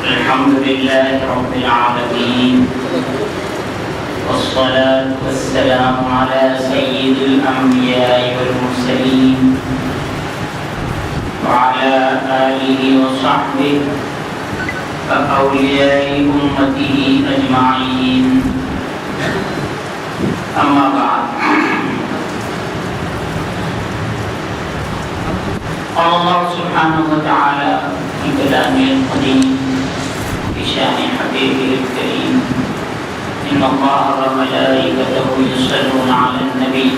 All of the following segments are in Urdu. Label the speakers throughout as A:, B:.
A: الحمد لله رب العالمين والصلاة والسلام على سيد الأنبياء والمرسلين وعلى آله وصحبه وأولياء أمته أجمعين. أما بعد، قال الله سبحانه وتعالى في كلامه القديم بشأن حبيبه الكريم: إن الله وملائكته يصلون على النبي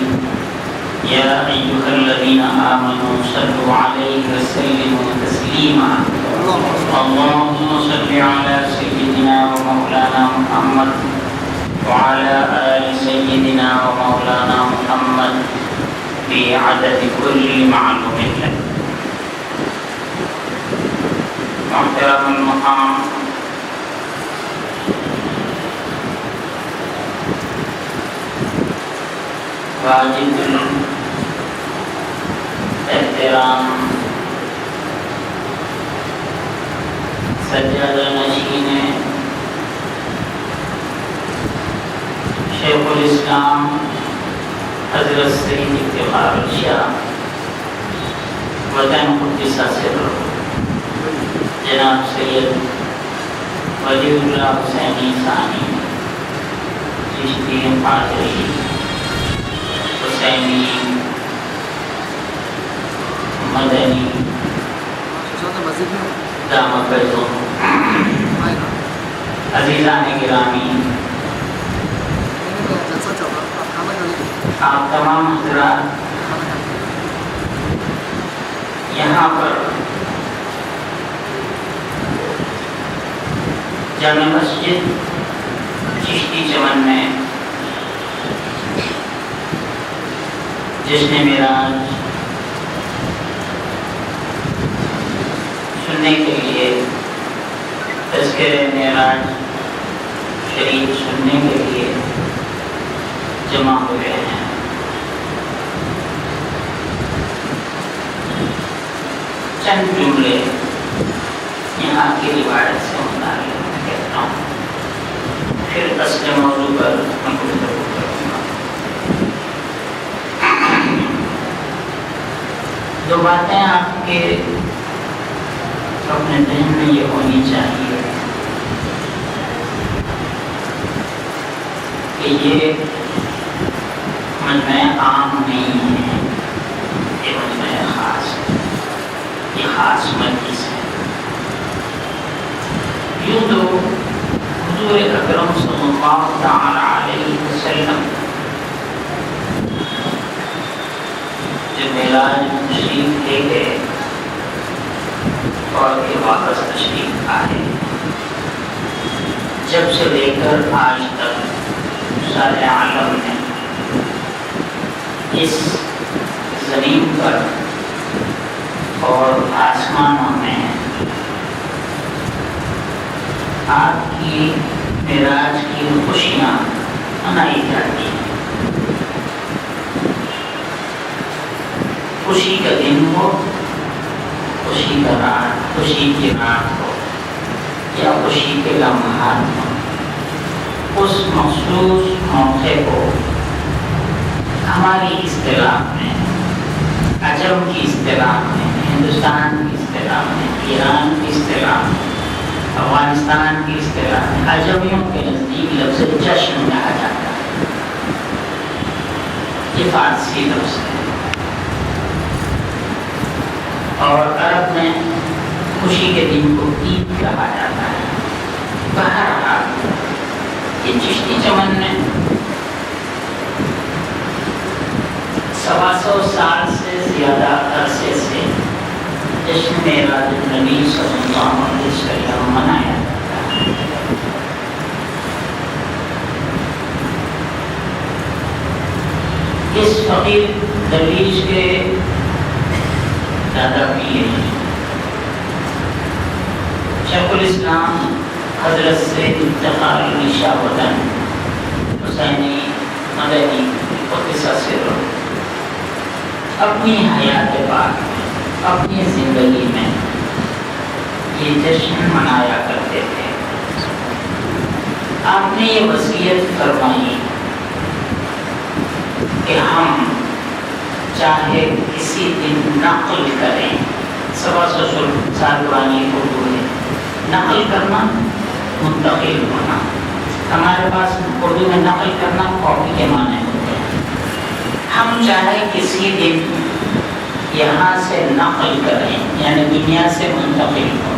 A: يا أيها الذين آمنوا صلوا عليه وسلموا تسليما. اللهم صل على سيدنا ومولانا محمد وعلى آل سيدنا ومولانا محمد في عدد كل معلوم لك. محترم المقام، واجب الاحترام سجادہ نشین شیخ الاسلام حضرت سید افتخار الشاہ وطن قدس سرہ جناب سید ولی اللہ حسینی ثانی چشتی قادری حسینی مدنی دامت برزوں عزیزان گرامی، آپ تمام حضرات یہاں پر جامع مسجد چشتی چمن میں جشن معراج سننے کے لیے، تذکرہ معراج شریف سننے کے لیے جمع ہوئے ہیں. چند جملے یہاں کی روایت سے متعلق میں کہتا ہوں، پھر اصل موضوع پر میں گفتگو کروں گا. دو باتیں آپ کے اپنے ذہن میں یہ ہونی چاہیے کہ یہ مجمع عام نہیں ہے، یہ مجمع خاص ہے، یہ خاص مجلس ہے. یوں تو حضور اکرم صلی اللہ تعالی علیہ وسلم جب معراج تشریف لے گئے اور پھر واپس تشریف آئے، جب سے لے کر آج تک سارے عالم میں اس زمین پر اور آسمانوں میں آپ کی معراج کی خوشیاں منائی جاتی ہیں. خوشی کا دن ہو، خوشی کا رات، خوشی کی رات ہو یا خوشی کے لمحات ہو، اس مخصوص موقع کو ہماری اصطلاح میں، عجم کی اصطلاح میں، ہندوستان کی اصطلاح میں، ایران کی اصطلاح میں، افغانستان کی اصطلاح میں، عجمیوں کے نزدیک لفظ جشن کہا جاتا ہے. یہ فارسی لفظ ہے اور عرب میں خوشی کے دن کو عید کہا جاتا ہے. بہرحال یہ چشتی چمن میں 125 سال سے زیادہ عرصے سے جشن معراج النبی صلی اللہ علیہ وسلم منایا جاتا ہے. اس فقیر درویش کے دادا پیر شیخ الاسلام حضرت سید افتخار الشاہ وطن حسینی مدنی قدس سرہ اپنی حیات پاک میں، اپنی زندگی میں یہ جشن منایا کرتے آپ نے یہ وصیت فرمائی کہ ہم چاہے کسی دن نقل کریں، 125 سال پرانی اردو ہے، نقل کرنا منتقل ہونا، ہمارے پاس اردو میں نقل کرنا کاپی کے معنی ہوتے ہیں۔ ہم چاہے کسی دن یہاں سے نقل کریں یعنی دنیا سے منتقل ہو،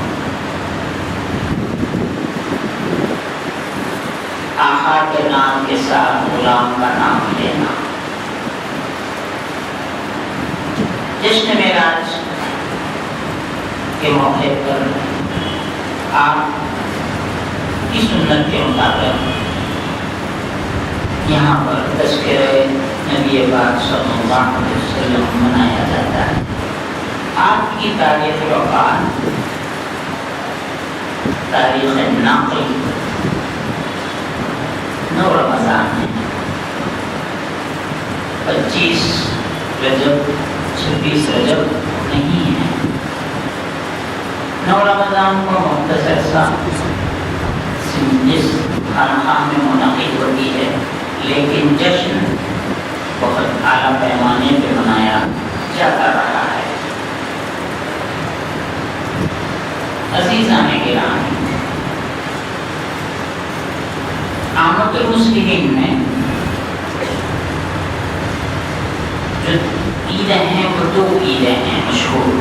A: آقا کے نام کے ساتھ غلام کا نام لینا۔ جشن معراج کے موقع پر آپ کی سنت کے مطابق یہاں پر تذکرہ نبی پاک صلی اللہ علیہ وسلم منایا جاتا ہے۔ آپ کی تاریخ وفات، تاریخ نقل 9 رمضان ہے، 25 رجب 26 رجب نہیں ہے۔ 9 رمضان کو مختصر سا جس خانقاہ میں منعقد ہوتی ہے، لیکن جشن بہت اعلیٰ پیمانے پہ منایا جاتا رہا ہے۔ عزیزان گرامی، آمد المسلمین میں جو عیدیں ہیں وہ 2 عیدیں ہیں مشہور،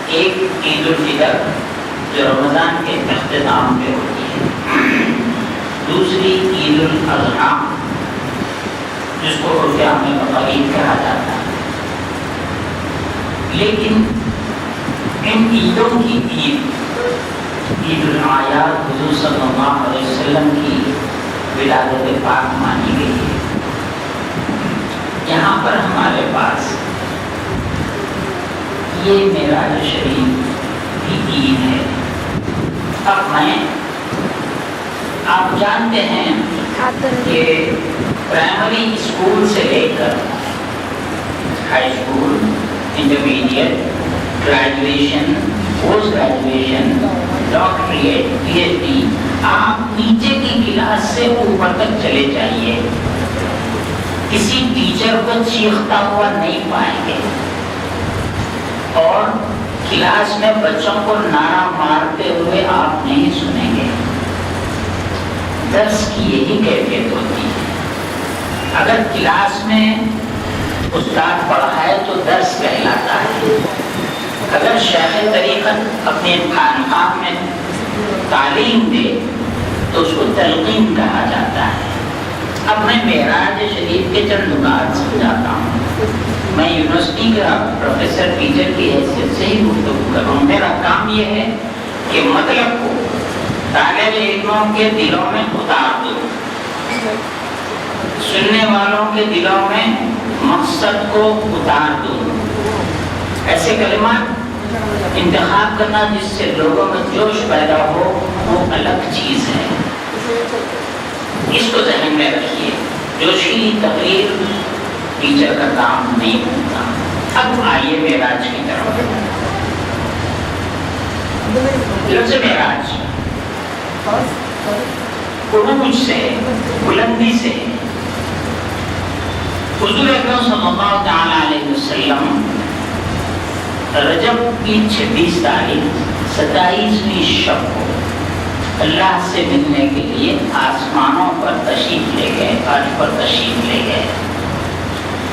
A: ایک عید الفطر جو رمضان کے اختتام پہ ہوتی ہے، دوسری عید الاضحیٰ جس کو عرف عام میں بقرعید کہا جاتا ہے۔ لیکن ان عیدوں کی عید الاعیاد حضور صلی اللہ علیہ وسلم کی ولادت پاک مانی گئی ہے۔ یہاں پر ہمارے پاس یہ معراج شریف بھی عید ہے۔ اب آپ جانتے ہیں کہ پرائمری اسکول سے لے کر high school, intermediate, graduation, post graduation, doctorate, P H D, آپ نیچے کی کلاس سے اوپر تک چلے جائیے، کسی ٹیچر کو چیختا ہوا نہیں پائیں گے، اور کلاس میں بچوں کو نعرہ مارتے ہوئے آپ نہیں سنیں گے۔ درس کی یہی کیفیت ہوتی ہے۔ اگر کلاس میں استاد پڑھائے تو درس کہلاتا ہے، اگر شیخ طریقت اپنے خانقاہ میں تعلیم دے تو اس کو تلقین کہا جاتا ہے۔ اب میں معراج شریف کے چند نکات سمجھاتا ہوں۔ میں یونیورسٹی کا پروفیسر ٹیچر کی حیثیت سے ہی گفتگو کر رہا ہوں۔ میرا کام یہ ہے کہ مطلب کو طالب علموں کے دلوں میں اتار دو، سننے والوں کے دلوں میں مقصد کو اتار دو۔ ایسے کلمات انتخاب کرنا جس سے لوگوں میں جوش پیدا ہو وہ الگ چیز ہے، اس کو ذہن میں رکھیے۔ جوشیلی تقریر ٹیچر کا کام نہیں ہوتا۔ اب آئیے معراج کی طرف۔ لفظ معراج عروج سے، بلندی سے، حضور اکرم صلی اللہ تعالی علیہ وسلم رجب کی 26 تاریخ 27ویں شب کو اللہ سے ملنے کے لیے آسمانوں پر تشریف لے گئے، عرش پر تشریف لے گئے۔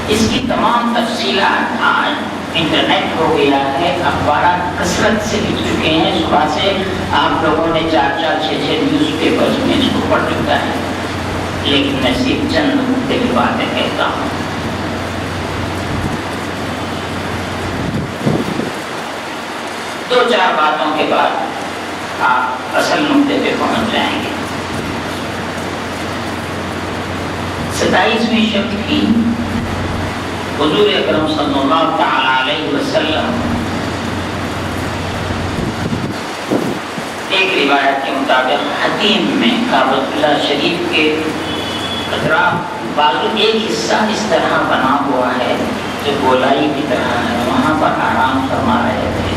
A: اس کی تمام تفصیلات آج انٹرنیٹ ہو گیا ہے، اخبارات کثرت سے لکھ چکے ہیں، صبح سے آپ لوگوں نے 4-4 6-6 نیوز پیپرز میں اس کو پڑھ چکا ہے، لیکن میں صرف چند نقطے کی باتیں کہتا ہوں۔ دو چار باتوں کے بعد آپ اصل نقطے پہ پہنچ جائیں گے۔ 27ویں شب کی حضور اکرم صلی اللہ تعالی علیہ وسلم ایک روایت کے مطابق حتیم میں کعبۃ اللہ شریف کے اطراف بازو ایک حصہ اس طرح بنا ہوا ہے جو گولائی کی طرح ہے، وہاں پر آرام فرما رہے تھے۔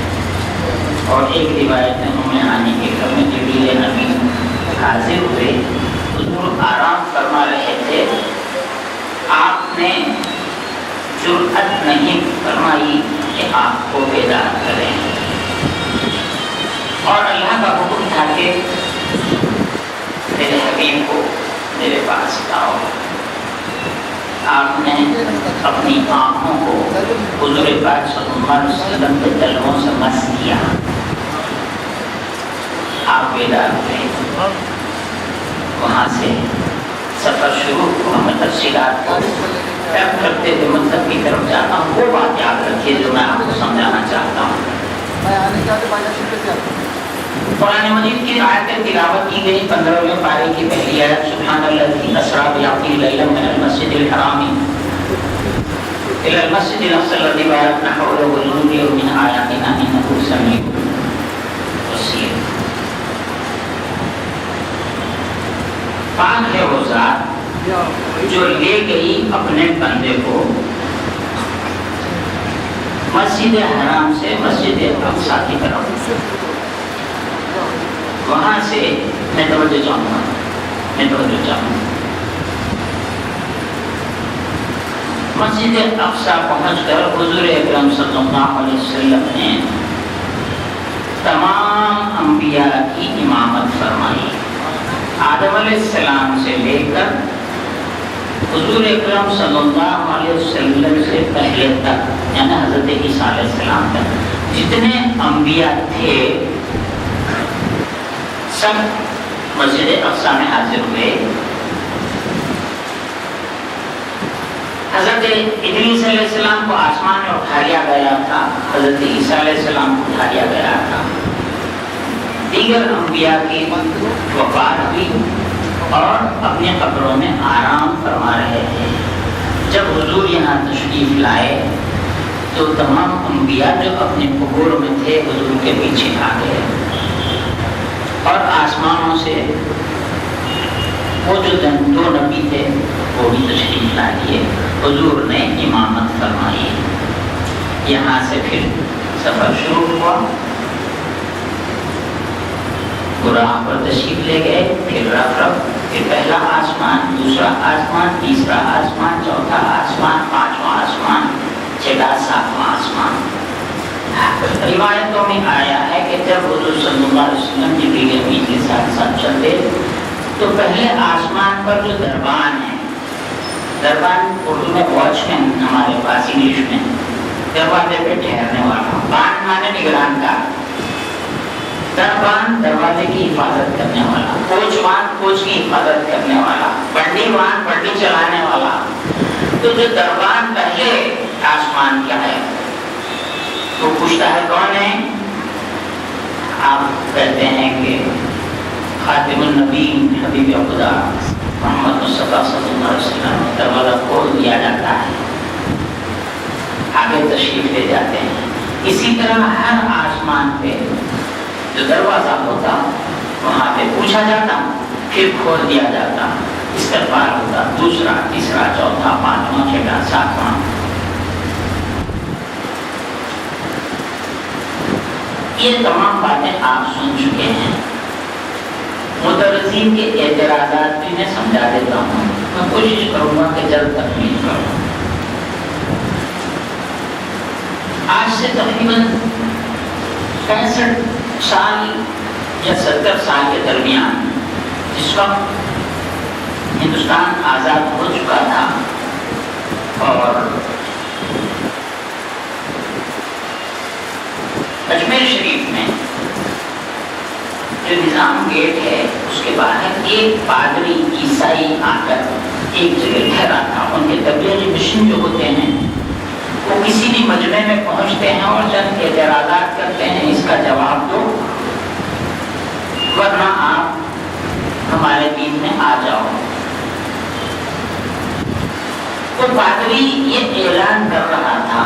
A: اور ایک روایت میں ہمیں آنے کے گھر میں جبریل امین نہیں فرمائی کہ آپ کو بیدار کریں، اور اللہ کا حکم تھا کہ میرے حبیب کو میرے پاس لاؤ۔ آپ نے اپنی آنکھوں کو حضور پاک صلی اللہ علیہ وسلم کے تلووں سے مس کیا، آپ بیدار ہوئے۔ وہاں سے سفر شروع ہوا۔ میں تفصیلات کو طرف کرتے ہوئے مطلب کی طرف جاتا ہوں، وہ بات یاد رکھیے جو میں آپ کو سمجھانا چاہتا ہوں۔ قرآن مجید کی آیت تلاوت کی گئی 15ویں پارے کی پہلی آیت، سبحان الذی اسریٰ بعبدہ لیلا من المسجد الحرام الی المسجد الاقصی الذی بارکنا حولہ لنریہ من آیاتنا انہ سمیع بصیر۔ پاک ہے وہ ذات جو لے گئی اپنے بندے کو مسجد حرام سے مسجد اقصی کی طرف۔ وہاں سے میں توجہ چاہوں گا، مسجد اقصی پہنچ کر حضور اکرم صلی اللہ علیہ وسلم نے تمام انبیاء کی امامت فرمائی، آدم علیہ السلام سے لے کر حضور اکرم صلی اللہ علیہ وسلم سے پہلے تک، یعنی حضرت عیسیٰ علیہ السلام تک جتنے انبیاء تھے سب مسجد اقصی میں حاضر ہوئے۔ حضرت ادریس علیہ السلام کو آسمان میں اٹھا لیا گیا تھا، حضرت عیسیٰ علیہ السلام کو اٹھا لیا گیا تھا۔ دیگر انبیاء کی وفات ہوئی اور اپنے قبروں میں آرام فرما رہے تھے۔ جب حضور یہاں تشریف لائے تو تمام انبیاء جو اپنے قبور میں تھے حضور کے پیچھے آ گئے، اور آسمانوں سے وہ جو دو نبی تھے وہ بھی تشریف لا لیے، حضور نے امامت فرمائی۔ یہاں سے پھر سفر شروع ہوا، براق پر تشریف لے گئے، پھر رف پھر پہلا آسمان، دوسرا آسمان، تیسرا آسمان، چوتھا آسمان، پانچواں آسمان، چھٹا ساتواں آسمان۔ روایتوں میں آیا ہے کہ جب حضور صلی اللہ علیہ وسلم جبریل امین کے ساتھ ساتھ چلتے تو پہلے آسمان پر جو دربان ہے، دربان اردو میں واچ مین ہمارے پاس انگلش میں، دروازے پہ ٹھہرنے والا، بان مانے نگران کا، دربان دروازے کی حفاظت کرنے والا، کوچوان کوچ کی حفاظت کرنے والا، بنڈی وان بنڈی چلانے والا۔ تو جو دربان پہلے آسمان کیا ہے وہ پوچھتا ہے کون ہے؟ آپ کہتے ہیں کہ خاتم النبیین حبیب خدا محمد مصطفیٰ صلی اللہ علیہ وسلم، دروازہ کھول دیا جاتا ہے، آگے تشریف لے جاتے ہیں۔ اسی طرح ہر آسمان پہ جو دروازہ ہوتا وہاں پہ پوچھا جاتا، پھر کھول دیا جاتا، استقبال ہوتا، دوسرا، تیسرا، چوتھا، پانچواں، چھٹا، ساتواں۔ یہ تمام باتیں آپ سن چکے ہیں۔ مدرسین کے اعتراضات بھی میں سمجھا دیتا ہوں، میں کوشش کروں گا کہ جلد تکمیل کروں۔ آج سے تقریباً 65 سال یا 70 سال کے درمیان، جس وقت ہندوستان آزاد ہو چکا تھا اور اجمیر شریف میں جو نظام گیٹ ہے اس کے باہر ایک پادری عیسائی آ کر ایک جگہ ٹھہرا تھا۔ ان کے تبلیغی مشن جو ہوتے ہیں وہ کسی بھی مجمع میں پہنچتے ہیں اور چند اعتراضات کرتے ہیں، اس کا جواب دو ورنہ آپ ہمارے دین میں آ جاؤ۔ تو پادری یہ اعلان کر رہا تھا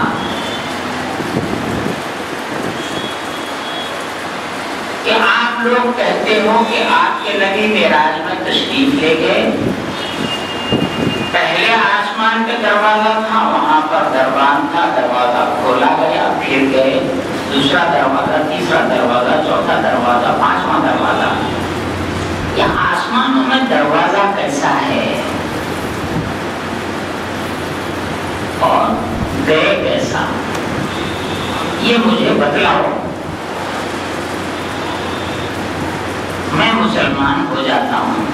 A: کہ آپ لوگ کہتے ہو کہ آپ کے نبی معراج میں تشریف لے گئے، پہلے آسمان کا دروازہ تھا، وہاں پر دربان تھا، دروازہ کھولا گیا، پھر گئے، دوسرا دروازہ، تیسرا دروازہ، چوتھا دروازہ، پانچواں دروازہ۔ یہ آسمانوں میں دروازہ کیسا ہے؟ اور گئے کیسا، یہ مجھے بتلاؤ، میں مسلمان ہو جاتا ہوں،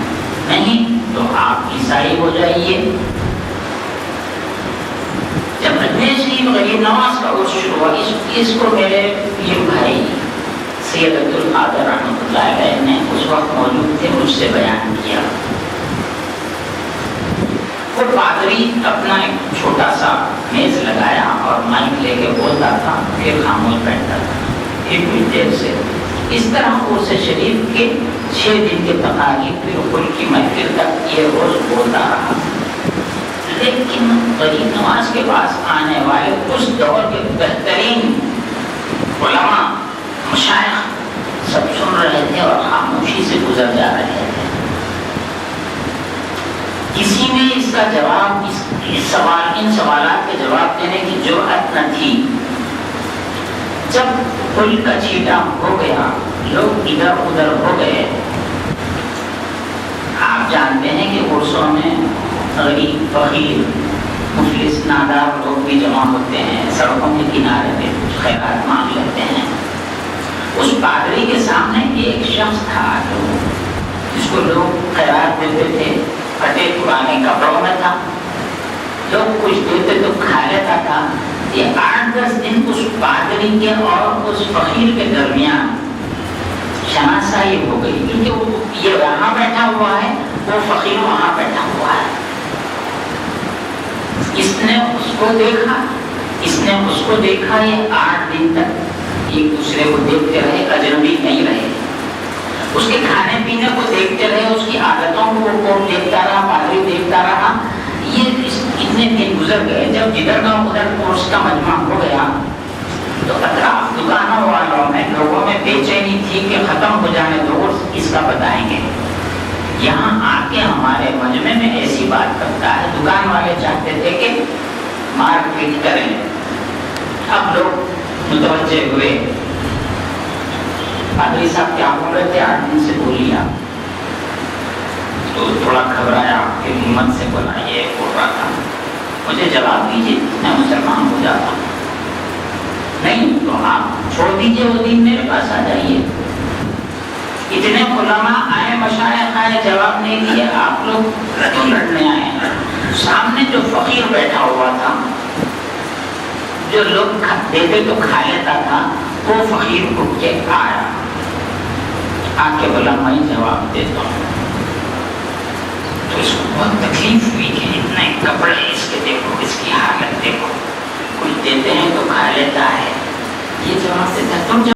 A: نہیں تو آپ عیسائی ہو جائیے۔ جب اجمیر شریف غریب نواز کا عرس شروع ہوا، اس کو میرے پیر بھائی سید عبد القادر رحمۃ اللہ علیہ نے اس وقت موجود تھے، مجھ سے بیان کیا۔ وہ پادری اپنا ایک چھوٹا سا میز لگایا اور مائک لے کے بولتا تھا، پھر خاموش بیٹھتا تھا، پھر کچھ دیر سے اس طرح عرس شریف کے 6 دن کے تقاریب پھر کل کی محفل تک یہ روز بولتا رہا۔ لیکن غریب نواز کے پاس آنے والے اس دور کے بہترین علماء مشائخ سب سن رہے تھے اور خاموشی سے گزر جا رہے تھے۔ کسی میں اس کا جواب ان سوالات کے جواب دینے کی جرأت نہ تھی۔ جب پل کا چھیٹا ہو گیا، لوگ ادھر ادھر ہو گئے۔ آپ جانتے ہیں کہ عرسوں میں غریب، فقیر، مفلس، نادار لوگ بھی جمع ہوتے ہیں، سڑکوں کے کنارے پہ کچھ خیرات مانگ لیتے ہیں۔ اس پادری کے سامنے ایک شخص تھا جس کو لوگ خیرات دیتے تھے، پھٹے پرانے کپڑوں میں تھا، لوگ کچھ دیتے تو کھا لیتا تھا۔ یہ 8-10 دن اس پادری کے اور اس فقیر کے درمیان شناسائی ہو گئی، کیونکہ یہ وہاں بیٹھا ہوا ہے، وہ فقیر وہاں بیٹھا ہوا ہے۔ اس نے اس کو دیکھا، اس نے اس کو دیکھا، یہ 8 دن تک ایک دوسرے کو دیکھتے رہے، اجنبی نہیں رہے۔ اس کے کھانے پینے کو دیکھتے رہے، اس کی عادتوں کو وہ دیکھتا رہا، پادری دیکھتا رہا۔ یہ اتنے دن گزر گئے، جب جدھر کا ادھر کورس کا مجمع ہو گیا تو اطراف دکانوں والوں میں لوگوں میں بے چینی تھی کہ ختم ہو جانے دو، اس کا بتائیں گے۔ یہاں آ کے ہمارے مجمع میں ایسی بات کرتا ہے، دکان والے چاہتے تھے کہ مار پیٹ کریں۔ اب لوگ متوجہ ہوئے، پادری صاحب کیا بول رہے تھے، 8 دن سے بولیے آپ۔ تو تھوڑا گھبرایا، پھر ہمت سے بولا، یہ بول رہا تھا مجھے جواب دیجیے، میں مسلمان ہو جاتا ہوں۔ نہیں تو آپ چھوڑ دیجیے وہ دین، میرے پاس آ جائیے۔ اتنے علماء آئے، مشائخ آئے، جواب نہیں دیے، آپ لوگ کیوں لڑنے آئے؟ سامنے جو فقیر بیٹھا ہوا تھا، جو لوگ دیتے تو کھا لیتا تھا، وہ فقیر اٹھ کے آیا، آ کے بولا میں جواب دیتا ہوں۔ تو اس کو بہت تکلیف ہوئی کہ اتنے کپڑے اس کے دیکھو، اس کی حالت دیکھو۔